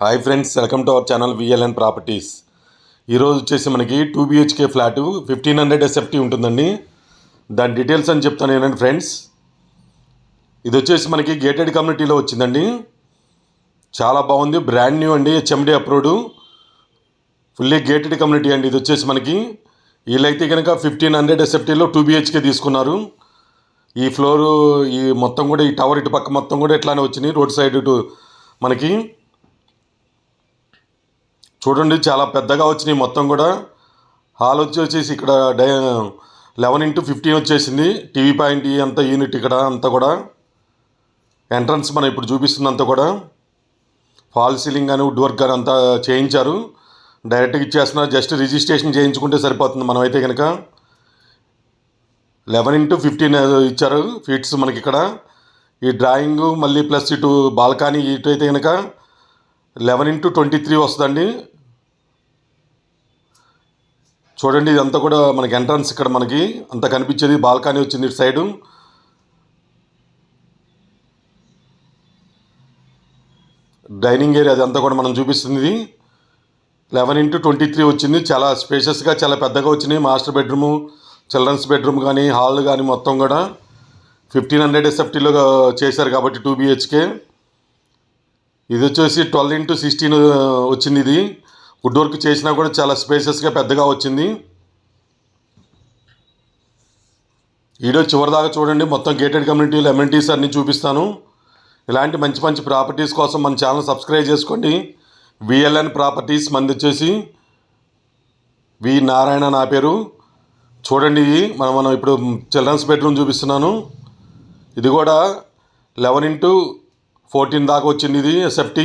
Hi friends, welcome to our channel VLN properties. ఈరోజు వచ్చేసి మనకి 2 BHK ఫ్లాటు 1500 SFT ఉంటుందండి. దాని డీటెయిల్స్ అని చెప్తాను ఏంటంటే ఫ్రెండ్స్, ఇది వచ్చేసి మనకి గేటెడ్ కమ్యూనిటీలో వచ్చిందండి. చాలా బాగుంది, బ్రాండ్ న్యూ అండి, HMD approved, fully gated community అండి. ఇది వచ్చేసి మనకి వీళ్ళైతే కనుక 1500 SFTలో 2 BHK తీసుకున్నారు. ఈ ఫ్లోరు ఈ మొత్తం కూడా ఈ టవర్ ఇటు పక్క మొత్తం కూడా ఇట్లానే వచ్చినాయి. రోడ్ సైడ్ ఇటు మనకి చూడండి చాలా పెద్దగా వచ్చినాయి. మొత్తం కూడా హాల్ వచ్చేసి ఇక్కడ 11x15 వచ్చేసింది. టీవీ పాయింట్ అంతా యూనిట్ ఇక్కడ అంతా కూడా ఎంట్రన్స్ మనం ఇప్పుడు చూపిస్తుంది కూడా ఫాల్ సీలింగ్ కానీ వుడ్ వర్క్ కానీ అంతా చేయించారు. డైరెక్ట్గా ఇచ్చేస్తున్నారు, జస్ట్ రిజిస్ట్రేషన్ చేయించుకుంటే సరిపోతుంది. మనం అయితే కనుక 11x15 ఇచ్చారు ఫీట్స్ మనకి ఇక్కడ. ఈ డ్రాయింగ్ మళ్ళీ ప్లస్ ఇటు బాల్కనీ ఇటు అయితే కనుక 11x23 వస్తుందండి. చూడండి ఇదంతా కూడా మనకి ఎంట్రన్స్ ఇక్కడ మనకి అంతా కనిపించేది. బాల్కనీ వచ్చింది ఇటు సైడు. డైనింగ్ ఏరియా అదంతా కూడా మనం చూపిస్తుంది. 11x23 వచ్చింది. చాలా స్పేషియస్గా చాలా పెద్దగా వచ్చినాయి. మాస్టర్ బెడ్రూము, చిల్డ్రన్స్ బెడ్రూమ్ కానీ హాల్ కానీ మొత్తం కూడా 1500 SFTలో చేశారు కాబట్టి 2 BHK. ఇది వచ్చేసి 12x16 వచ్చింది. ఇది వుడ్ వర్క్ చేసినా కూడా చాలా స్పేసెస్గా పెద్దగా వచ్చింది. వీడియో చివరిదాకా చూడండి, మొత్తం గేటెడ్ కమ్యూనిటీలు ఎమ్యూనిటీస్ అన్నీ చూపిస్తాను. ఇలాంటి మంచి మంచి ప్రాపర్టీస్ కోసం మన ఛానల్ సబ్స్క్రైబ్ చేసుకోండి. విఎల్ఎన్ ప్రాపర్టీస్, మంది వచ్చేసి వి నారాయణ నా పేరు. చూడండి ఇది మనం ఇప్పుడు చిల్డ్రన్స్ బెడ్రూమ్ చూపిస్తున్నాను. ఇది కూడా 11x14 దాకా వచ్చింది. ఇది SFT.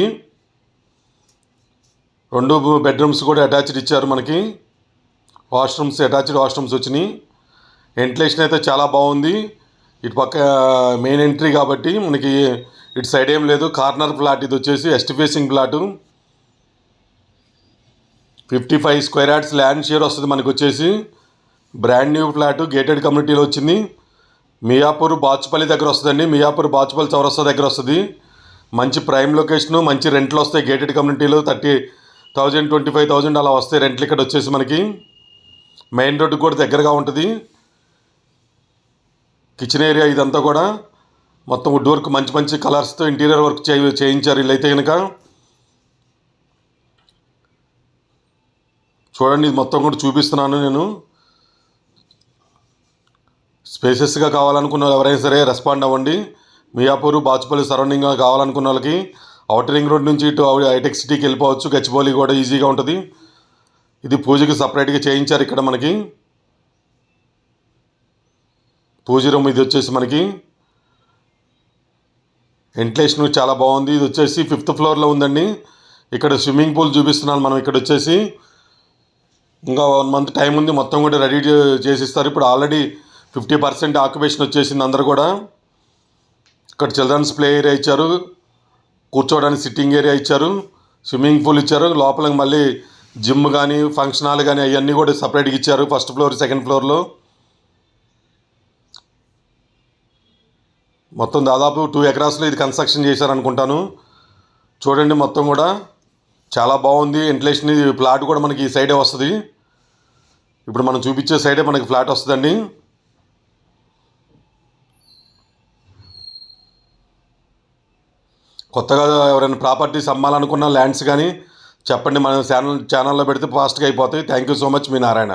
2 బెడ్రూమ్స్ కూడా అటాచ్డ్ ఇచ్చారు మనకి. వాష్రూమ్స్ అటాచ్డ్ వాష్రూమ్స్ వచ్చినాయి. వెంటిలేషన్ అయితే చాలా బాగుంది. ఇటు పక్క మెయిన్ ఎంట్రీ కాబట్టి మనకి ఇటు సైడ్ ఏం లేదు. కార్నర్ ఫ్లాట్ ఇది వచ్చేసి west facing flat. 55 square yards land share వస్తుంది మనకి వచ్చేసి. బ్రాండ్ న్యూ ఫ్లాటు గేటెడ్ కమ్యూనిటీలో వచ్చింది. మియాపూర్ బాచుపల్లి దగ్గర వస్తుందండి. మియాపూర్ బాచుపల్లి చౌరస్తా దగ్గర వస్తుంది. మంచి ప్రైమ్ లొకేషను, మంచి రెంట్లు వస్తాయి. గేటెడ్ కమ్యూనిటీలో 30,000 25,000 అలా వస్తాయి రెంట్లు ఇక్కడ వచ్చేసి మనకి. మెయిన్ రోడ్డు కూడా దగ్గరగా ఉంటుంది. కిచెన్ ఏరియా ఇదంతా కూడా మొత్తం వుడ్ వర్క్ మంచి మంచి కలర్స్తో ఇంటీరియర్ వర్క్ చేయించారు వీళ్ళైతే కనుక. చూడండి ఇది మొత్తం కూడా చూపిస్తున్నాను నేను. స్పేసెస్గా కావాలనుకున్న ఎవరైనా సరే రెస్పాండ్ అవ్వండి. మియాపూర్ బాచుపల్లి సరౌండింగ్గా కావాలనుకున్న వాళ్ళకి అవుటర్ రింగ్ రోడ్ నుంచి ఇటు హైటెక్ సిటీకి వెళ్ళిపోవచ్చు. గచ్చిబౌలి కూడా ఈజీగా ఉంటుంది. ఇది పూజకి సపరేట్గా చేయించారు ఇక్కడ మనకి. పూజ రూమ్ ఇది వచ్చేసి మనకి. వెంటిలేషన్ చాలా బాగుంది. ఇది వచ్చేసి 5th ఫ్లోర్లో ఉందండి. ఇక్కడ స్విమ్మింగ్ పూల్ చూపిస్తున్నాను మనం. ఇక్కడ వచ్చేసి ఇంకా 1 మంత్ టైం ఉంది, మొత్తం కూడా రెడీ చేసిస్తారు. ఇప్పుడు ఆల్రెడీ 50% ఆక్యుపేషన్ వచ్చేసింది అందరు కూడా. ఇక్కడ చిల్డ్రన్స్ ప్లే ఏరియా ఇచ్చారు, కూర్చోవడానికి సిట్టింగ్ ఏరియా ఇచ్చారు, స్విమ్మింగ్ పూల్ ఇచ్చారు. లోపల మళ్ళీ జిమ్ కానీ ఫంక్షన్ హాల్ కానీ అవన్నీ కూడా సపరేట్గా ఇచ్చారు 1st ఫ్లోర్ 2nd ఫ్లోర్లో. మొత్తం దాదాపు 2 ఎకరాస్లో ఇది కన్స్ట్రక్షన్ చేశారనుకుంటాను. చూడండి మొత్తం కూడా చాలా బాగుంది. వెంటిలేషన్ ఇది ఫ్లాట్ కూడా మనకి ఈ సైడే వస్తుంది. ఇప్పుడు మనం చూపించే సైడే మనకి ఫ్లాట్ వస్తుందండి. కొత్తగా ఎవరైనా ప్రాపర్టీస్ అమ్మాలనుకున్న ల్యాండ్స్ కానీ చెప్పండి, మన ఛానల్లో పెడితే ఫాస్ట్గా అయిపోతాయి. Thank you so much, me Narayana.